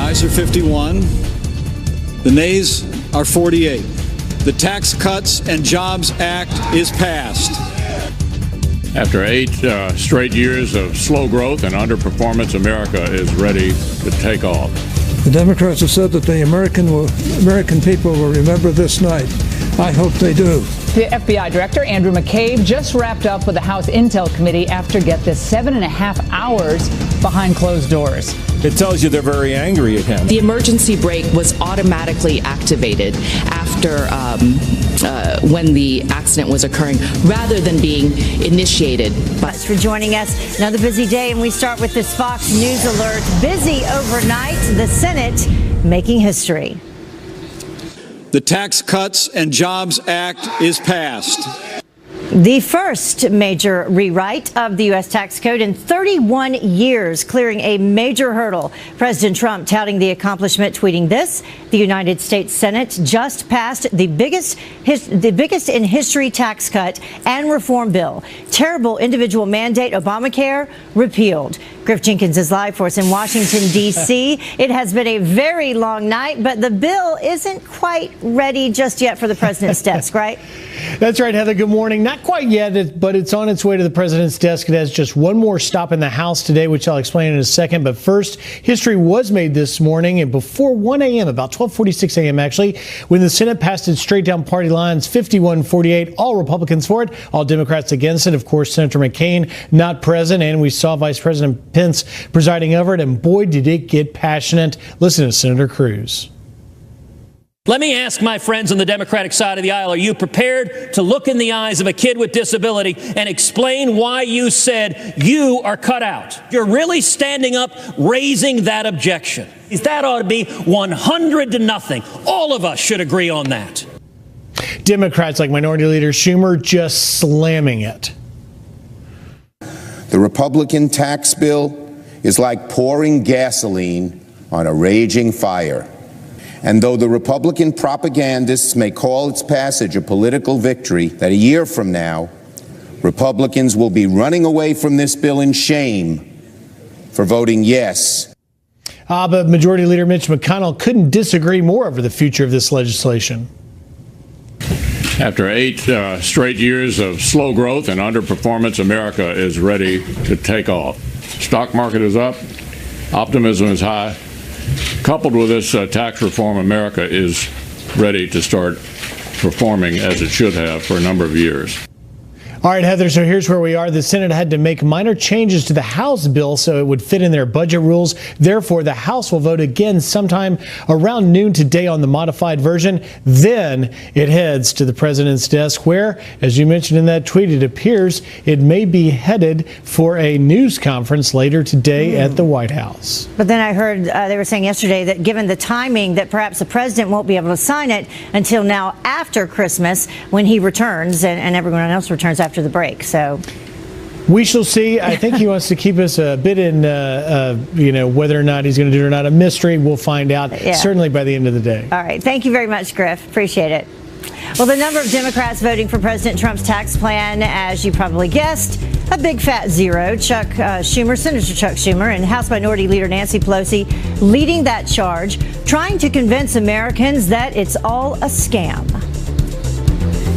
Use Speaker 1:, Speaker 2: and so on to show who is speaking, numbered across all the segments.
Speaker 1: ayes are 51. The nays are 48. The Tax Cuts and Jobs Act is passed.
Speaker 2: After 8 straight years of slow growth and underperformance, America is ready to take off.
Speaker 3: The Democrats have said that the American people will remember this night. I hope they do.
Speaker 4: The FBI Director, Andrew McCabe, just wrapped up with the House Intel Committee after, get this, 7.5 hours behind closed doors.
Speaker 5: It tells you they're very angry at him.
Speaker 6: The emergency brake was automatically activated after when the accident was occurring, rather than being initiated.
Speaker 7: Thanks for joining us. Another busy day, and we start with this Fox News alert. Busy overnight, the Senate making history.
Speaker 1: The Tax Cuts and Jobs Act is passed.
Speaker 7: The first major rewrite of the U.S. tax code in 31 years, clearing a major hurdle. President Trump touting the accomplishment, tweeting this: the United States Senate just passed the biggest in history tax cut and reform bill. Terrible individual mandate Obamacare repealed. Griff Jenkins is live for us in Washington, D.C. It has been a very long night, but the bill isn't quite ready just yet for the president's desk, right?
Speaker 8: That's right, Heather. Good morning. Not quite yet, but it's on its way to the president's desk. It has just one more stop in the House today, which I'll explain in a second. But first, history was made this morning, and before 1 a.m., about 12:46 a.m. actually, when the Senate passed it straight down party lines, 51-48, all Republicans for it, all Democrats against it. Of course, Senator McCain not present, and we saw Vice President Pence presiding over it, and boy, did it get passionate. Listen to Senator Cruz.
Speaker 9: Let me ask my friends on the Democratic side of the aisle, are you prepared to look in the eyes of a kid with disability and explain why you said you are cut out? You're really standing up, raising that objection. That ought to be 100-0. All of us should agree on that.
Speaker 8: Democrats like Minority Leader Schumer just slamming it.
Speaker 10: The Republican tax bill is like pouring gasoline on a raging fire. And though the Republican propagandists may call its passage a political victory, that a year from now, Republicans will be running away from this bill in shame for voting yes.
Speaker 8: But Majority Leader Mitch McConnell couldn't disagree more over the future of this legislation.
Speaker 2: After 8 straight years of slow growth and underperformance, America is ready to take off. Stock market is up. Optimism is high. Coupled with this tax reform, America is ready to start performing as it should have for a number of years.
Speaker 8: All right, Heather, so here's where we are. The Senate had to make minor changes to the House bill so it would fit in their budget rules. Therefore, the House will vote again sometime around noon today on the modified version. Then it heads to the president's desk where, as you mentioned in that tweet, it appears it may be headed for a news conference later today at the White House.
Speaker 7: But then I heard they were saying yesterday that given the timing that perhaps the president won't be able to sign it until now after Christmas when he returns and everyone else returns after the break. So
Speaker 8: we shall see. I think he wants to keep us a bit in, whether or not he's going to do it or not, a mystery. We'll find out certainly by the end of the day.
Speaker 7: All right. Thank you very much, Griff. Appreciate it. Well, the number of Democrats voting for President Trump's tax plan, as you probably guessed, a big fat zero. Senator Chuck Schumer, and House Minority Leader Nancy Pelosi leading that charge, trying to convince Americans that it's all a scam.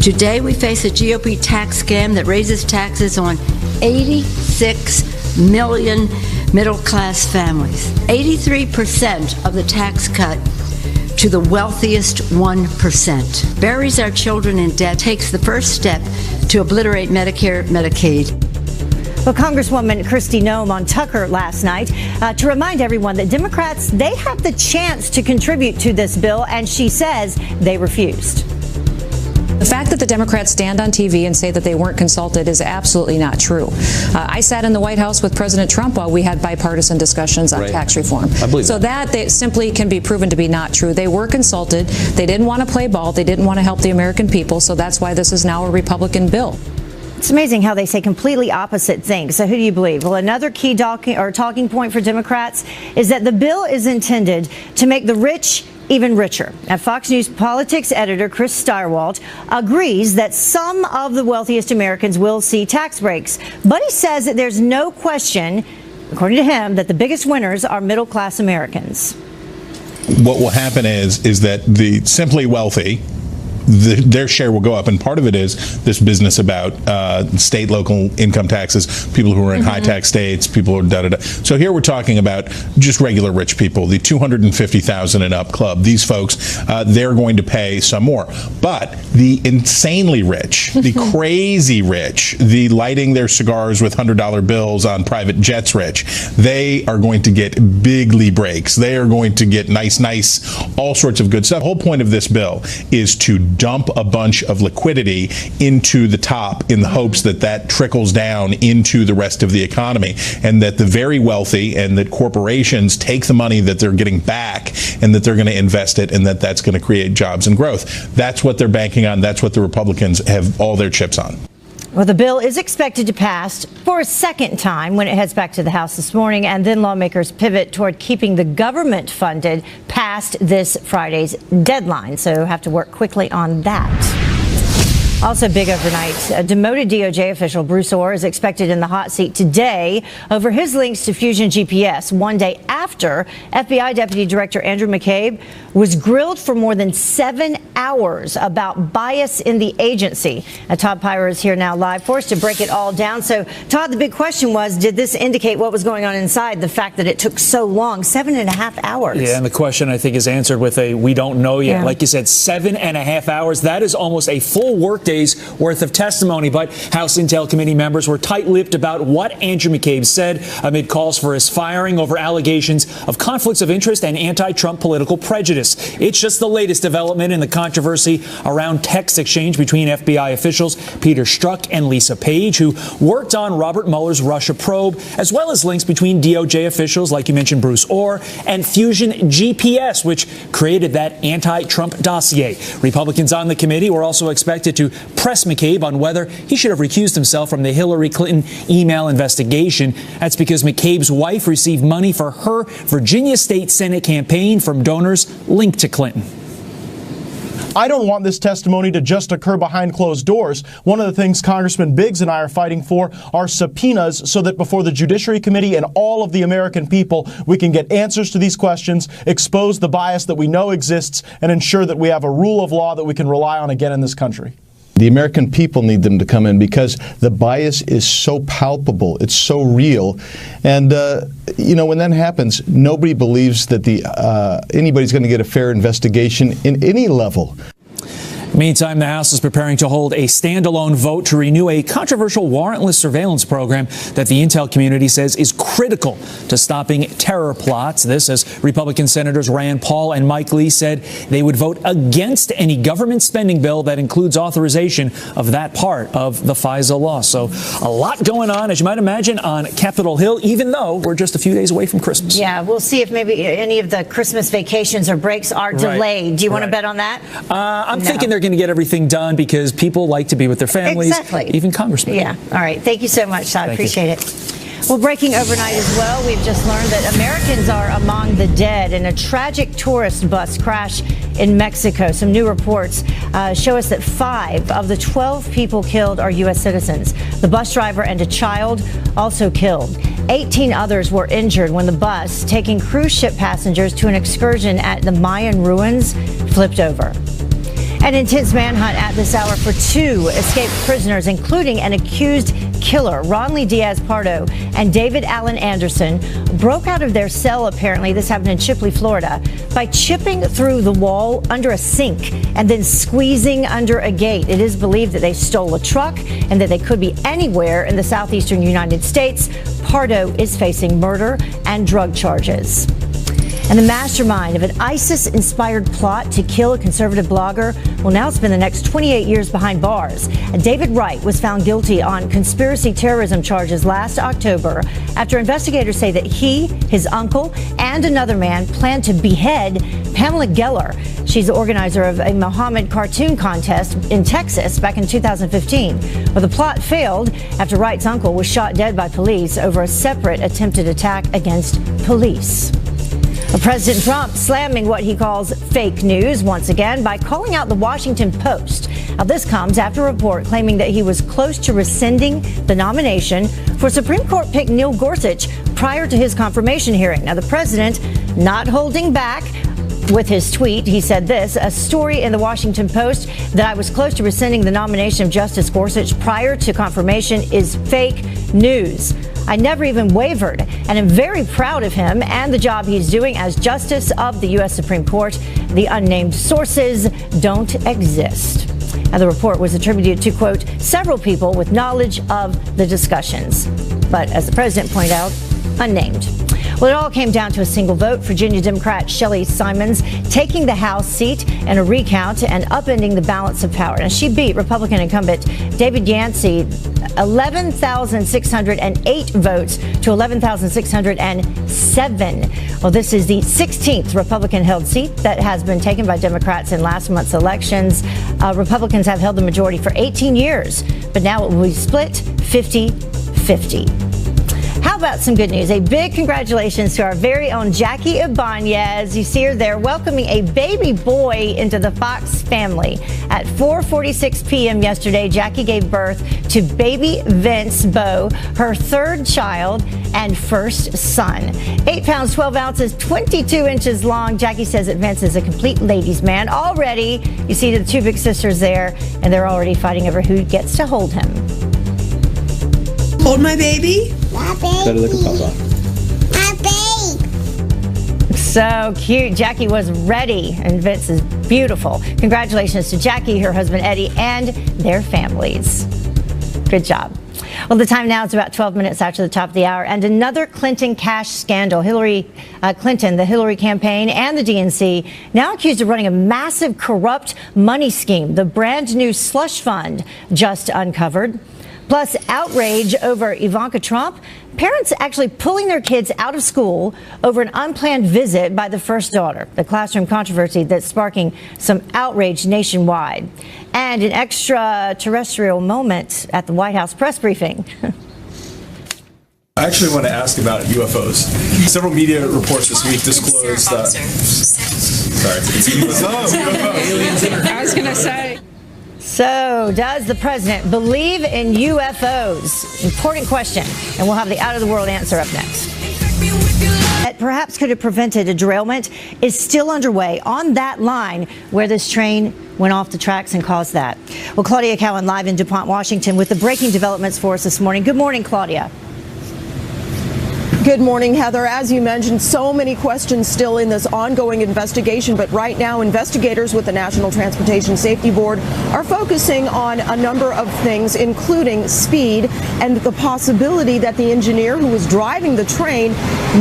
Speaker 11: Today, we face a GOP tax scam that raises taxes on 86 million middle-class families. 83% of the tax cut to the wealthiest 1%. Buries our children in debt, takes the first step to obliterate Medicare, Medicaid.
Speaker 7: Well, Congresswoman Kristi Noem on Tucker last night to remind everyone that Democrats, they have the chance to contribute to this bill, and she says they refused.
Speaker 12: The fact that the Democrats stand on TV and say that they weren't consulted is absolutely not true. I sat in the White House with President Trump while we had bipartisan discussions on tax reform. I believe so that they simply can be proven to be not true. They were consulted. They didn't want to play ball. They didn't want to help the American people. So that's why this is now a Republican bill.
Speaker 7: It's amazing how they say completely opposite things. So who do you believe? Well, another key talking point for Democrats is that the bill is intended to make the rich even richer. Now, Fox News politics editor Chris Stirewalt agrees that some of the wealthiest Americans will see tax breaks, but he says that there's no question, according to him, that the biggest winners are middle-class Americans.
Speaker 13: what will happen is that the simply wealthy, their share will go up, and part of it is this business about state, local income taxes, people who are in high tax states, people who are da-da-da. So here we're talking about just regular rich people, the $250,000 and up club. These folks, they're going to pay some more. But the insanely rich, the crazy rich, the lighting their cigars with $100 bills on private jets rich, they are going to get bigly breaks. They are going to get nice, all sorts of good stuff. The whole point of this bill is to dump a bunch of liquidity into the top in the hopes that that trickles down into the rest of the economy, and that the very wealthy and that corporations take the money that they're getting back and that they're going to invest it, and that's going to create jobs and growth. That's what they're banking on. That's what the Republicans have all their chips on.
Speaker 7: Well, the bill is expected to pass for a second time when it heads back to the House this morning, and then lawmakers pivot toward keeping the government funded past this Friday's deadline. So have to work quickly on that. Also big overnight, a demoted DOJ official, Bure, is expected in the hot seat today over his links to Fusion GPS, one day after FBI Deputy Director Andrew McCabe was grilled for more than 7 hours about bias in the agency. Todd Pirro is here now live for us to break it all down. So, Todd, the big question was, did this indicate what was going on inside, the fact that it took so long, 7.5 hours?
Speaker 5: Yeah, and the question, I think, is answered with a we don't know yet.
Speaker 7: Yeah.
Speaker 5: Like you said, 7.5 hours. That is almost a full workday worth of testimony, but House Intel Committee members were tight-lipped about what Andrew McCabe said amid calls for his firing over allegations of conflicts of interest and anti-Trump political prejudice. It's just the latest development in the controversy around text exchange between FBI officials Peter Strzok and Lisa Page, who worked on Robert Mueller's Russia probe, as well as links between DOJ officials, like you mentioned, Bure, and Fusion GPS, which created that anti-Trump dossier. Republicans on the committee were also expected to press McCabe on whether he should have recused himself from the Hillary Clinton email investigation. That's because McCabe's wife received money for her Virginia State Senate campaign from donors linked to Clinton.
Speaker 14: I don't want this testimony to just occur behind closed doors. One of the things Congressman Biggs and I are fighting for are subpoenas so that before the Judiciary Committee and all of the American people, we can get answers to these questions, expose the bias that we know exists, and ensure that we have a rule of law that we can rely on again in this country.
Speaker 15: The American people need them to come in because the bias is so palpable, it's so real, and when that happens, nobody believes that anybody's going to get a fair investigation in any level.
Speaker 5: Meantime, the House is preparing to hold a standalone vote to renew a controversial warrantless surveillance program that the intel community says is critical to stopping terror plots. This as Republican Senators Rand Paul and Mike Lee said they would vote against any government spending bill that includes authorization of that part of the FISA law. So a lot going on, as you might imagine, on Capitol Hill, even though we're just a few days away from Christmas.
Speaker 7: Yeah, we'll see if maybe any of the Christmas vacations or breaks are delayed. Do you want to bet on that?
Speaker 5: I'm thinking they're going to get everything done because people like to be with their families, even congressmen.
Speaker 7: Yeah. All right. Thank you so much, Todd. Appreciate it. Well, breaking overnight as well, we've just learned that Americans are among the dead in a tragic tourist bus crash in Mexico. Some new reports show us that 5 of the 12 people killed are U.S. citizens. The bus driver and a child also killed. 18 others were injured when the bus, taking cruise ship passengers to an excursion at the Mayan ruins, flipped over. An intense manhunt at this hour for 2 escaped prisoners, including an accused killer. Ronley Diaz-Pardo and David Allen Anderson broke out of their cell, apparently, this happened in Chipley, Florida, by chipping through the wall under a sink and then squeezing under a gate. It is believed that they stole a truck and that they could be anywhere in the southeastern United States. Pardo is facing murder and drug charges. And the mastermind of an ISIS-inspired plot to kill a conservative blogger will now spend the next 28 years behind bars. And David Wright was found guilty on conspiracy terrorism charges last October after investigators say that he, his uncle, and another man planned to behead Pamela Geller. She's the organizer of a Muhammad cartoon contest in Texas back in 2015. Well, the plot failed after Wright's uncle was shot dead by police over a separate attempted attack against police. President Trump slamming what he calls fake news once again by calling out the Washington Post. Now, this comes after a report claiming that he was close to rescinding the nomination for Supreme Court pick Neil Gorsuch prior to his confirmation hearing. Now, the president not holding back With his tweet, he said this: a story in the Washington Post that I was close to rescinding the nomination of Justice Gorsuch prior to confirmation is fake news. I never even wavered, and am very proud of him and the job he's doing as Justice of the U.S. Supreme Court. The unnamed sources don't exist. And the report was attributed to, quote, several people with knowledge of the discussions. But as the president pointed out, unnamed. Well, it all came down to a single vote. Virginia Democrat Shelley Simons taking the House seat in a recount and upending the balance of power. Now, she beat Republican incumbent David Yancey 11,608 votes to 11,607. Well, this is the 16th Republican-held seat that has been taken by Democrats in last month's elections. Republicans have held the majority for 18 years, but now it will be split 50-50. How about some good news? A big congratulations to our very own Jackie Ibanez. You see her there welcoming a baby boy into the Fox family. At 4:46 p.m. yesterday, Jackie gave birth to baby Vince Beau, her third child and first son. 8 pounds, 12 ounces, 22 inches long. Jackie says that Vince is a complete ladies' man already. You see the two big sisters there, and they're already fighting over who gets to hold him.
Speaker 16: Hold my baby.
Speaker 17: Better look at Papa.
Speaker 7: So cute. Jackie was ready, and Vince is beautiful. Congratulations to Jackie, her husband Eddie, and their families. Good job. Well, the time now is about 12 minutes after the top of the hour, and another Clinton cash scandal. Hillary Clinton, the Hillary campaign, and the DNC now accused of running a massive corrupt money scheme. The brand new slush fund just uncovered. Plus, outrage over Ivanka Trump. Parents actually pulling their kids out of school over an unplanned visit by the first daughter. The classroom controversy that's sparking some outrage nationwide. And an extraterrestrial moment at the White House press briefing.
Speaker 18: I actually want to ask about UFOs. Several media reports this week disclosed that. Sorry,
Speaker 16: I was going to say.
Speaker 7: So, does the president believe in UFOs? Important question, and we'll have the out-of-the-world answer up next. That perhaps could have prevented a derailment is still underway on that line where this train went off the tracks and caused that. Well, Claudia Cowan live in DuPont, Washington with the breaking developments for us this morning. Good morning, Claudia.
Speaker 19: Good morning, Heather. As you mentioned, so many questions still in this ongoing investigation, but right now investigators with the National Transportation Safety Board are focusing on a number of things, including speed and the possibility that the engineer who was driving the train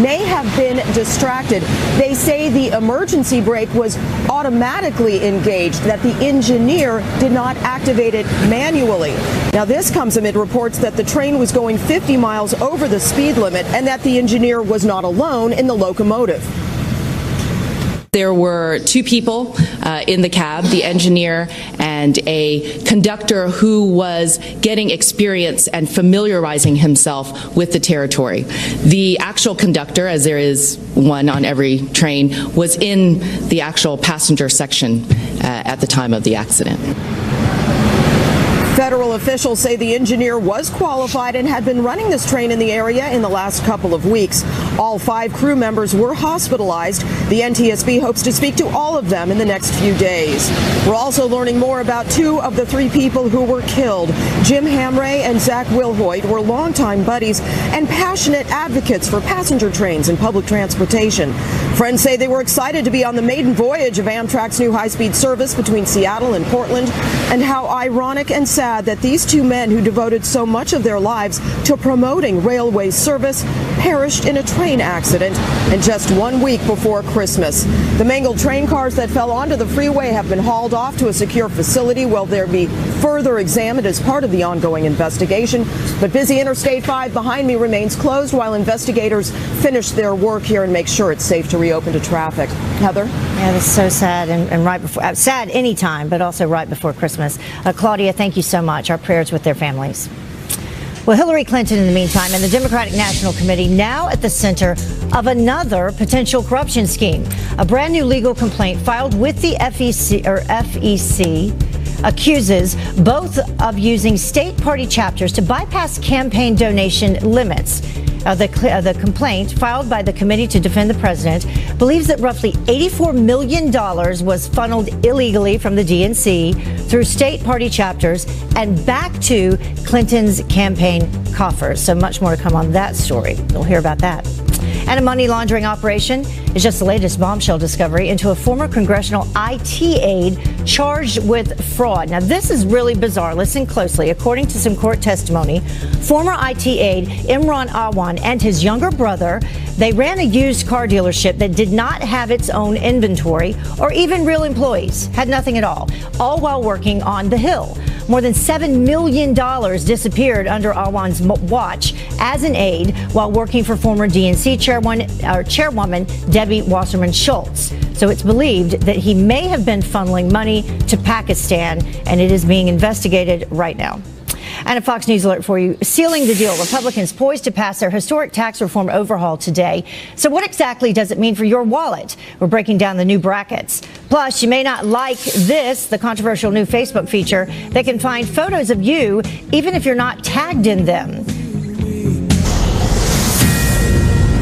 Speaker 19: may have been distracted. They say the emergency brake was automatically engaged, that the engineer did not activate it manually. Now, this comes amid reports that the train was going 50 miles over the speed limit and that the engineer was not alone in the locomotive.
Speaker 6: There were two people in the cab, the engineer and a conductor who was getting experience and familiarizing himself with the territory. The actual conductor, as there is one on every train, was in the actual passenger section at the time of the accident.
Speaker 19: Federal officials say the engineer was qualified and had been running this train in the area in the last couple of weeks. All 5 crew members were hospitalized. The NTSB hopes to speak to all of them in the next few days. We're also learning more about 2 of the 3 people who were killed. Jim Hamray and Zach Wilhoit were longtime buddies and passionate advocates for passenger trains and public transportation. Friends say they were excited to be on the maiden voyage of Amtrak's new high-speed service between Seattle and Portland, and how ironic and sad that these 2 men who devoted so much of their lives to promoting railway service perished in a train accident, and just 1 week before Christmas. The mangled train cars that fell onto the freeway have been hauled off to a secure facility where they'll be further examined as part of the ongoing investigation. But busy Interstate 5 behind me remains closed while investigators finish their work here and make sure it's safe to reopen to traffic. Heather?
Speaker 7: Yeah, that's so sad, and right before, sad anytime, but also right before Christmas. Claudia, thank you so much. Our prayers with their families. Well, Hillary Clinton, in the meantime, and the Democratic National Committee now at the center of another potential corruption scheme. A brand new legal complaint filed with the FEC accuses both of using state party chapters to bypass campaign donation limits. The complaint filed by the Committee to Defend the President believes that roughly $84 million was funneled illegally from the DNC through state party chapters and back to Clinton's campaign coffers. So much more to come on that story. We'll hear about that. And a money laundering operation is just the latest bombshell discovery into a former congressional IT aide charged with fraud. Now, this is really bizarre. Listen closely. According to some court testimony, former IT aide Imran Awan and his younger brother, they ran a used car dealership that did not have its own inventory or even real employees, had nothing at all while working on the Hill. More than $7 million disappeared under Awan's watch as an aide while working for former DNC chairwoman Debbie Wasserman Schultz. So it's believed that he may have been funneling money to Pakistan, and it is being investigated right now. And a Fox News alert for you. Sealing the deal. Republicans poised to pass their historic tax reform overhaul today. So what exactly does it mean for your wallet? We're breaking down the new brackets. Plus, you may not like this, the controversial new Facebook feature that can find photos of you even if you're not tagged in them.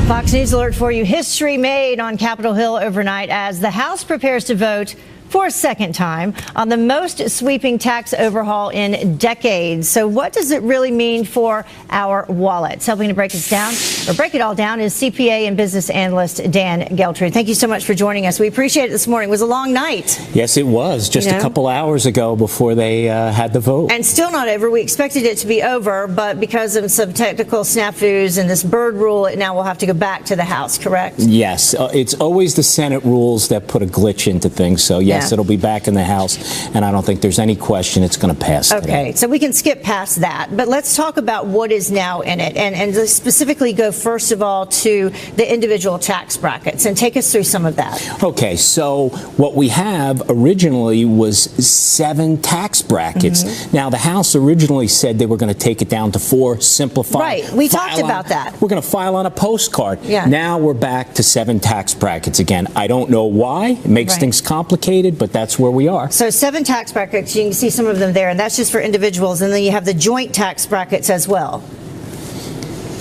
Speaker 7: Fox News alert for you. History made on Capitol Hill overnight as the House prepares to vote for a second time on the most sweeping tax overhaul in decades. So what does it really mean for our wallets? Helping to break it all down is CPA and business analyst Dan Geltry. Thank you so much for joining us. We appreciate it this morning. It was a long night.
Speaker 16: Yes, it was. Just a couple hours ago before they had the vote.
Speaker 7: And still not over. We expected it to be over, but because of some technical snafus and this Byrd rule, now we'll have to go back to the House, correct?
Speaker 16: Yes. It's always the Senate rules that put a glitch into things. So, yes, it'll be back in the House, and I don't think there's any question it's going to pass today.
Speaker 7: Okay, so we can skip past that, but let's talk about what is now in it, and specifically go first of all to the individual tax brackets, and take us through some of that.
Speaker 16: Okay, so what we have originally was 7 tax brackets. Mm-hmm. Now, the House originally said they were going to take it down to 4, simplify.
Speaker 7: Right, we talked about that.
Speaker 16: We're going to file on a postcard.
Speaker 7: Yeah.
Speaker 16: Now we're back to 7 tax brackets again. I don't know why. It makes things complicated, but that's where we are.
Speaker 7: So 7 tax brackets, you can see some of them there, and that's just for individuals, and then you have the joint tax brackets as well.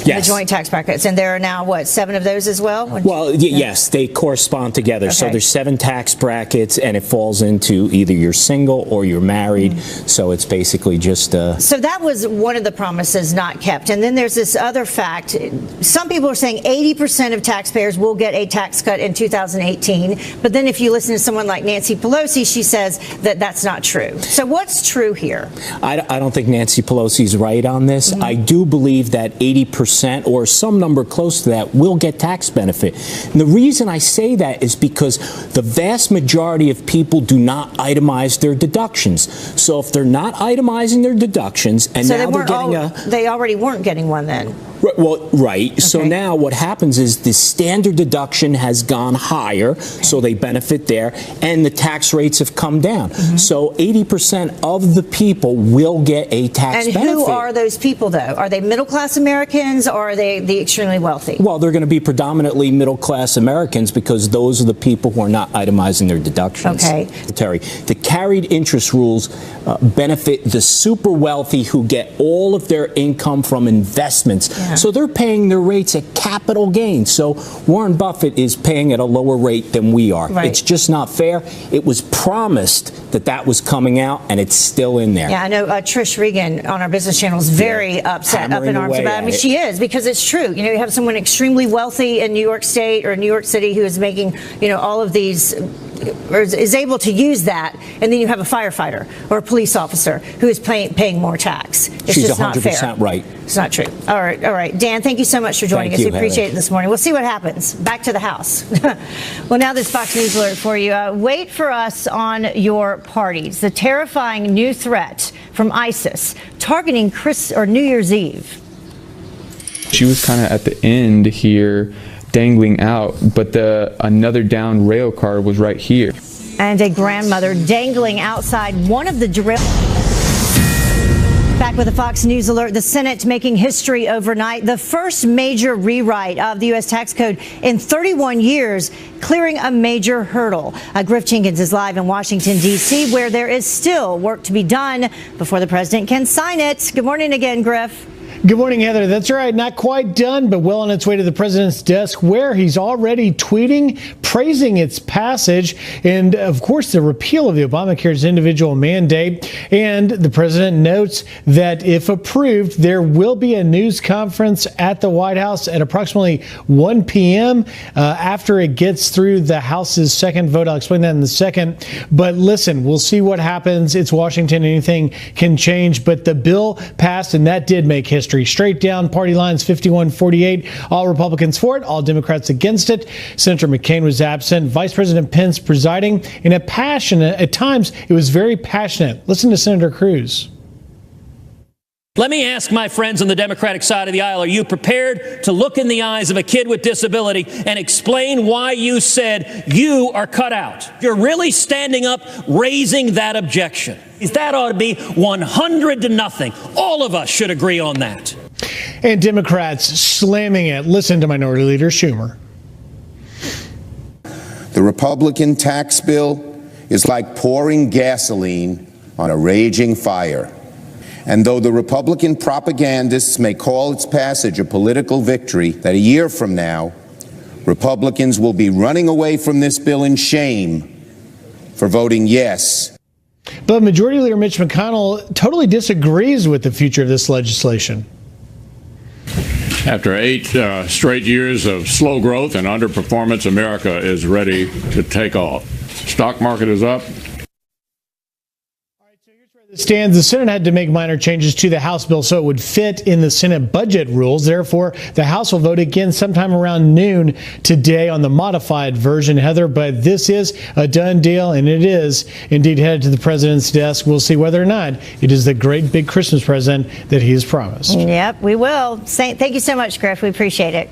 Speaker 7: Yes. The joint tax brackets, and there are now, what, 7 of those as well?
Speaker 16: Well, yes, they correspond together. Okay. So there's 7 tax brackets, and it falls into either you're single or you're married. Mm-hmm. So it's basically just
Speaker 7: So that was one of the promises not kept. And then there's this other fact. Some people are saying 80% of taxpayers will get a tax cut in 2018. But then if you listen to someone like Nancy Pelosi, she says that that's not true. So what's true here?
Speaker 16: I don't think Nancy Pelosi's right on this. Mm-hmm. I do believe that 80% or some number close to that will get tax benefit. And the reason I say that is because the vast majority of people do not itemize their deductions. So if they're not itemizing their deductions and
Speaker 7: so
Speaker 16: now they're getting
Speaker 7: they already weren't getting one then.
Speaker 16: Well, right. Okay. So now what happens is the standard deduction has gone higher, so they benefit there, and the tax rates have come down. Mm-hmm. So 80% of the people will get a tax benefit.
Speaker 7: And who are those people, though? Are they middle-class Americans, or are they the extremely wealthy?
Speaker 16: Well, they're going to be predominantly middle-class Americans because those are the people who are not itemizing their deductions.
Speaker 7: Okay.
Speaker 16: The carried interest rules benefit the super wealthy who get all of their income from investments. Yeah. So they're paying their rates at capital gains. So Warren Buffett is paying at a lower rate than we are. Right. It's just not fair. It was promised that that was coming out, and it's still in there.
Speaker 7: Yeah, I know Trish Regan on our business channel is very upset, up in arms about it. I mean, she is, because it's true. You know, you have someone extremely wealthy in New York State or New York City who is making, you know, all of these, or is able to use that, and then you have a firefighter or a police officer who is paying more tax. It's
Speaker 16: She's
Speaker 7: just
Speaker 16: 100%
Speaker 7: not fair.
Speaker 16: Right.
Speaker 7: It's not true. All right. Dan, thank you so much for joining us. We appreciate it this morning. We'll see what happens. Back to the House. Well, now this Fox News alert for you. Wait for us on your parties. The terrifying new threat from ISIS targeting New Year's Eve.
Speaker 17: She was kind of at the end here, dangling out, but another downed rail car was right here.
Speaker 7: And a grandmother dangling outside one of the Back with a Fox News alert. The Senate making history overnight. The first major rewrite of the U.S. tax code in 31 years, clearing a major hurdle. Griff Jenkins is live in Washington, D.C., where there is still work to be done before the president can sign it. Good morning again, Griff.
Speaker 8: Good morning, Heather. That's right. Not quite done, but well on its way to the president's desk, where he's already tweeting, praising its passage, and, of course, the repeal of the Obamacare's individual mandate. And the president notes that if approved, there will be a news conference at the White House at approximately 1 p.m. After it gets through the House's second vote. I'll explain that in a second. But listen, we'll see what happens. It's Washington. Anything can change. But the bill passed, and that did make history. Straight down party lines, 51-48. All Republicans for it, all Democrats against it. Senator McCain was absent. Vice President Pence presiding in a passionate, at times, it was very passionate. Listen to Senator Cruz.
Speaker 9: Let me ask my friends on the Democratic side of the aisle, are you prepared to look in the eyes of a kid with disability and explain why you said you are cut out? You're really standing up, raising that objection. That ought to be 100-0. All of us should agree on that.
Speaker 8: And Democrats slamming it. Listen to Minority Leader Schumer.
Speaker 10: The Republican tax bill is like pouring gasoline on a raging fire. And though the Republican propagandists may call its passage a political victory, that a year from now, Republicans will be running away from this bill in shame for voting yes.
Speaker 8: But Majority Leader Mitch McConnell totally disagrees with the future of this legislation.
Speaker 2: After 8 straight years of slow growth and underperformance, America is ready to take off. Stock market is up.
Speaker 8: Stands, the Senate had to make minor changes to the House bill so it would fit in the Senate budget rules. Therefore, the House will vote again sometime around noon today on the modified version, Heather. But this is a done deal, and it is indeed headed to the president's desk. We'll see whether or not it is the great big Christmas present that he has promised.
Speaker 7: Yep, we will. Thank you so much, Griff. We appreciate it.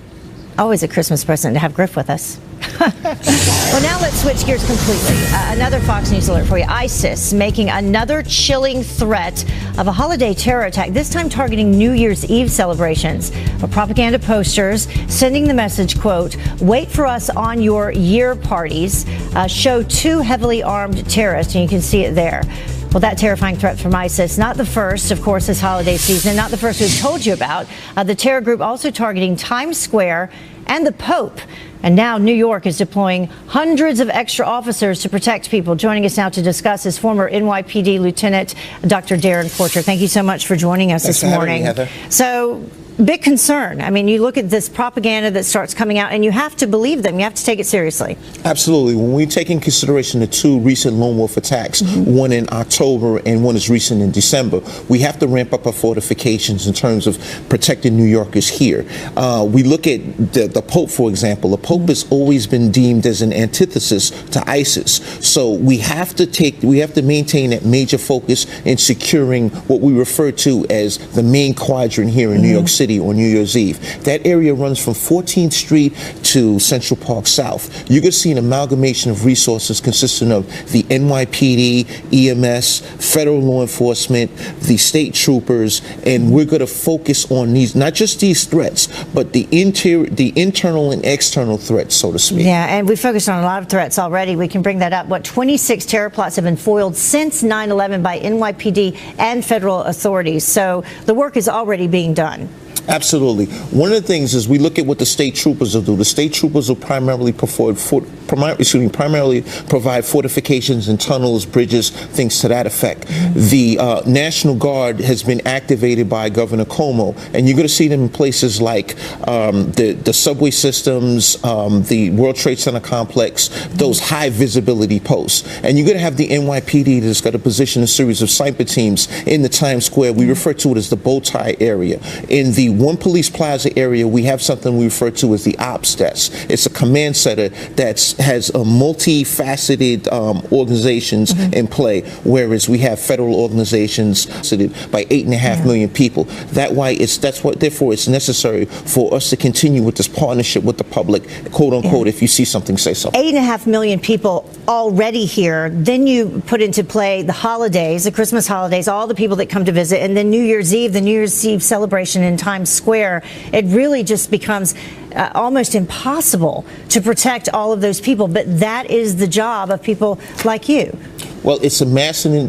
Speaker 7: Always a Christmas present to have Griff with us. Well, now let's switch gears completely. Another Fox News alert for you. ISIS making another chilling threat of a holiday terror attack, this time targeting New Year's Eve celebrations. Propaganda posters sending the message, quote, wait for us on your year parties, show 2 heavily armed terrorists, and you can see it there. Well, that terrifying threat from ISIS, not the first, of course, this holiday season, not the first we've told you about. The terror group also targeting Times Square and the Pope. And now New York is deploying hundreds of extra officers to protect people. Joining us now to discuss is former NYPD Lieutenant Dr. Darren Porter. Thank you so much for joining us this morning.
Speaker 20: Heather.
Speaker 7: So, big concern. I mean, you look at this propaganda that starts coming out, and you have to believe them. You have to take it seriously.
Speaker 20: Absolutely. When we take in consideration the 2 recent lone wolf attacks, one in October and one is recent in December, we have to ramp up our fortifications in terms of protecting New Yorkers here. We look at the Pope, for example. The Pope has always been deemed as an antithesis to ISIS. So we have to maintain that major focus in securing what we refer to as the main quadrant here in New York City on New Year's Eve. That area runs from 14th Street to Central Park South. You can see an amalgamation of resources consisting of the NYPD, EMS, federal law enforcement, the state troopers, and we're going to focus on these, not just these threats, but the internal and external threats, so to speak.
Speaker 7: Yeah, and we focused on a lot of threats already. We can bring that up. 26 terror plots have been foiled since 9/11 by NYPD and federal authorities. So the work is already being done.
Speaker 20: Absolutely. One of the things is we look at what the state troopers will do. The state troopers will primarily provide fortifications and tunnels, bridges, things to that effect. The National Guard has been activated by Governor Cuomo, and you're going to see them in places like the subway systems, the World Trade Center complex, those high visibility posts. And you're going to have the NYPD that's got to position a series of sniper teams in the Times Square. We refer to it as the bow tie area. In the One Police Plaza area, we have something we refer to as the Ops Desk. It's a command center that has a multifaceted organizations in play, whereas we have federal organizations by 8.5 million people. Therefore, it's necessary for us to continue with this partnership with the public, quote unquote. If you see something, say so.
Speaker 7: 8.5 million people already here. Then you put into play the holidays, the Christmas holidays, all the people that come to visit, and then New Year's Eve, the New Year's Eve celebration in Times Square. It really just becomes almost impossible to protect all of those people. But that is the job of people like you.
Speaker 20: Well, it's a massive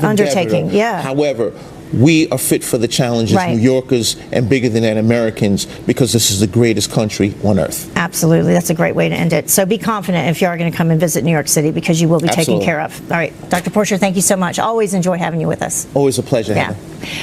Speaker 7: undertaking.
Speaker 20: endeavor.
Speaker 7: Yeah.
Speaker 20: However, we are fit for the challenges,
Speaker 7: Right.
Speaker 20: New Yorkers, and bigger than that, Americans, because this is the greatest country on earth.
Speaker 7: Absolutely. That's a great way to end it. So be confident if you are going to come and visit New York City, because you will be taken care of. All right. Dr. Porcher, thank you so much. Always enjoy having you with us.
Speaker 20: Always a pleasure.
Speaker 7: Yeah.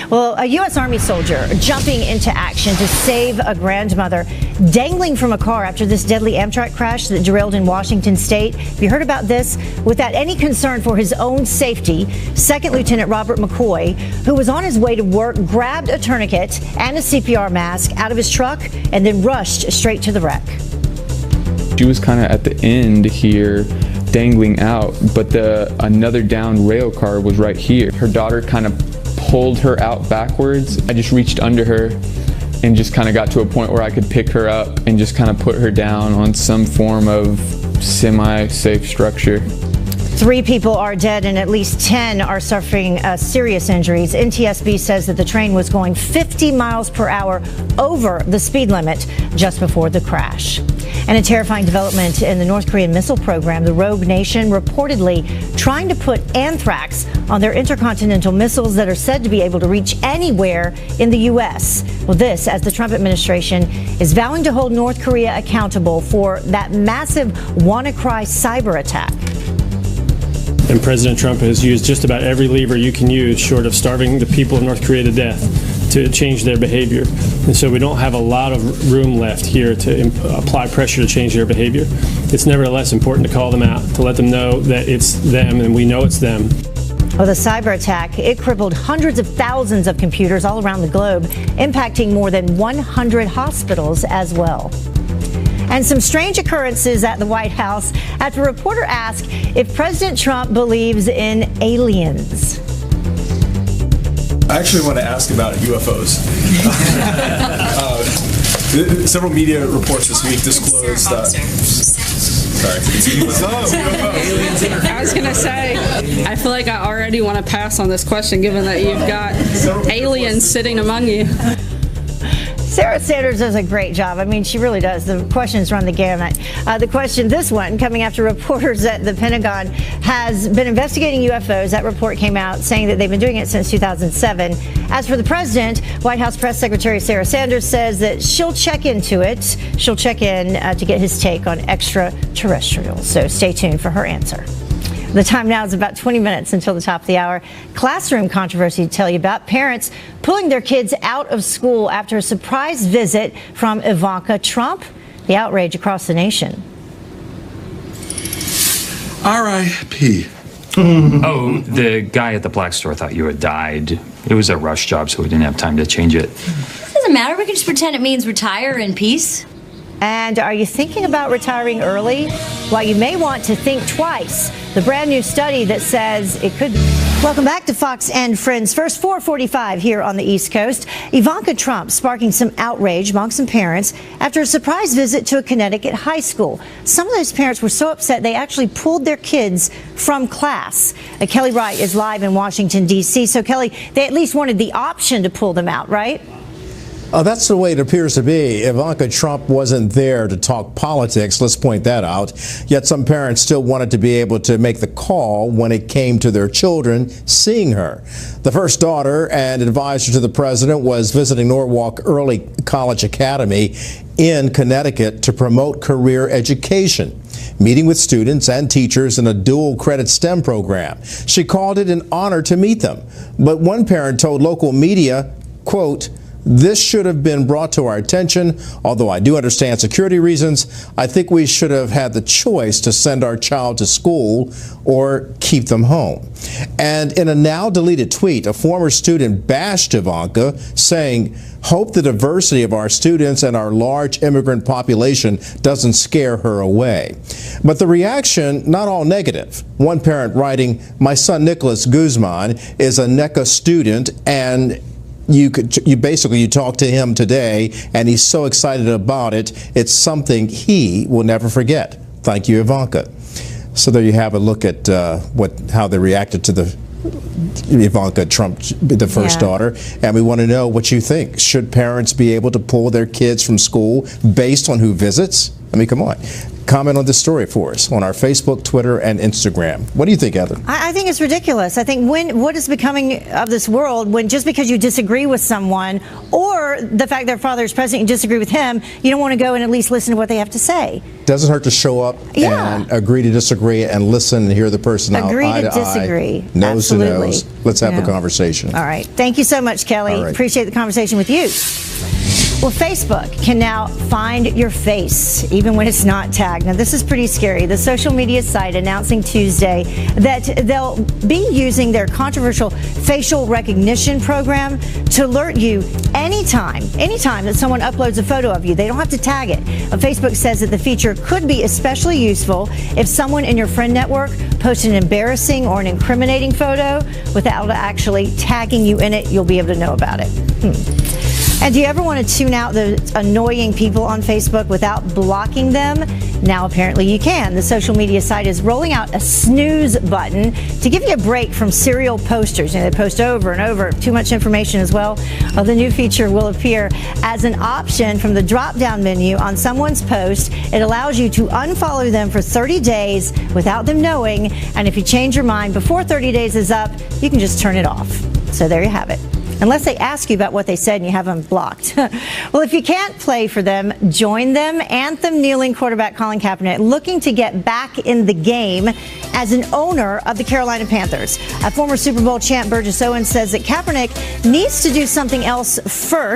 Speaker 7: Well, a U.S. Army soldier jumping into action to save a grandmother dangling from a car after this deadly Amtrak crash that derailed in Washington State. Have you heard about this? Without any concern for his own safety, Second Lieutenant Robert McCoy, who was on his way to work, grabbed a tourniquet and a CPR mask out of his truck and then rushed straight to the wreck.
Speaker 17: She was kind of at the end here, dangling out, but another downed rail car was right here. Her daughter kind of pulled her out backwards. I just reached under her and just kind of got to a point where I could pick her up and just kind of put her down on some form of semi-safe structure.
Speaker 7: 3 people are dead and at least 10 are suffering serious injuries. NTSB says that the train was going 50 miles per hour over the speed limit just before the crash. And a terrifying development in the North Korean missile program. The rogue nation reportedly trying to put anthrax on their intercontinental missiles that are said to be able to reach anywhere in the U.S. Well, this as the Trump administration is vowing to hold North Korea accountable for that massive WannaCry cyber attack.
Speaker 21: And President Trump has used just about every lever you can use, short of starving the people of North Korea to death, to change their behavior. And so we don't have a lot of room left here to apply pressure to change their behavior. It's nevertheless important to call them out, to let them know that it's them and we know it's them.
Speaker 7: Well, the cyber attack, it crippled hundreds of thousands of computers all around the globe, impacting more than 100 hospitals as well. And some strange occurrences at the White House after a reporter asked if President Trump believes in aliens.
Speaker 18: I actually want to ask about UFOs. Several media reports this week disclosed
Speaker 22: I was going to say, I feel like I already want to pass on this question, given that you've got aliens sitting among you.
Speaker 7: Sarah Sanders does a great job. I mean, she really does. The questions run the gamut. This one, coming after reporters at the Pentagon has been investigating UFOs. That report came out saying that they've been doing it since 2007. As for the president, White House Press Secretary Sarah Sanders says that she'll check into it. She'll check in to get his take on extraterrestrials. So stay tuned for her answer. The time now is about 20 minutes until the top of the hour. Classroom controversy to tell you about. Parents pulling their kids out of school after a surprise visit from Ivanka Trump. The outrage across the nation.
Speaker 23: R.I.P.
Speaker 24: Oh, the guy at the black store thought you had died. It was a rush job, so we didn't have time to change it.
Speaker 25: It doesn't matter. We can just pretend it means retire in peace.
Speaker 7: And are you thinking about retiring early? Well, you may want to think twice. The brand new study that says it could. Welcome back to Fox and Friends. First, 4:45 here on the East Coast. Ivanka Trump sparking some outrage among some parents after a surprise visit to a Connecticut high school. Some of those parents were so upset they actually pulled their kids from class. Kelly Wright is live in Washington, D.C. So, Kelly, they at least wanted the option to pull them out, right?
Speaker 26: That's the way it appears to be. Ivanka Trump wasn't there to talk politics, let's point that out. Yet some parents still wanted to be able to make the call when it came to their children seeing her. The first daughter and advisor to the president was visiting Norwalk Early College Academy in Connecticut to promote career education, meeting with students and teachers in a dual credit STEM program. She called it an honor to meet them. But one parent told local media, quote, "This should have been brought to our attention. Although I do understand security reasons, I think we should have had the choice to send our child to school or keep them home." And in a now deleted tweet, a former student bashed Ivanka, saying, "Hope the diversity of our students and our large immigrant population doesn't scare her away." But the reaction, not all negative. One parent writing, "My son Nicholas Guzman is a NECA student, and you talk to him today and he's so excited about it. It's something he will never forget. Thank you, Ivanka." So there you have a look at how they reacted to the Ivanka Trump, the first daughter, and we want to know what you think. Should parents be able to pull their kids from school based on who visits? I mean, come on. Comment on this story for us on our Facebook, Twitter, and Instagram. What do you think, Heather?
Speaker 7: I think it's ridiculous. I think what is becoming of this world when just because you disagree with someone or the fact their father is president, you disagree with him, you don't want to go and at least listen to what they have to say.
Speaker 26: Doesn't hurt to show up and agree to disagree and listen and hear the person out
Speaker 7: Agree
Speaker 26: eye
Speaker 7: to
Speaker 26: to
Speaker 7: disagree.
Speaker 26: eye, nose to
Speaker 7: Absolutely.
Speaker 26: nose. Let's have a conversation.
Speaker 7: All right. Thank you so much, Kelly.
Speaker 26: All right.
Speaker 7: Appreciate the conversation with you. Well, Facebook can now find your face, even when it's not tagged. Now, this is pretty scary. The social media site announcing Tuesday that they'll be using their controversial facial recognition program to alert you anytime that someone uploads a photo of you. They don't have to tag it. Facebook says that the feature could be especially useful if someone in your friend network posts an embarrassing or an incriminating photo without actually tagging you in it. You'll be able to know about it. And do you ever want to tune out the annoying people on Facebook without blocking them? Now apparently you can. The social media site is rolling out a snooze button to give you a break from serial posters. They post over and over, too much information as well. The new feature will appear as an option from the drop-down menu on someone's post. It allows you to unfollow them for 30 days without them knowing. And if you change your mind before 30 days is up, you can just turn it off. So there you have it. Unless they ask you about what they said and you have them blocked. Well, if you can't play for them, join them. Anthem-kneeling quarterback Colin Kaepernick looking to get back in the game as an owner of the Carolina Panthers. A former Super Bowl champ Burgess Owens says that Kaepernick needs to do something else first.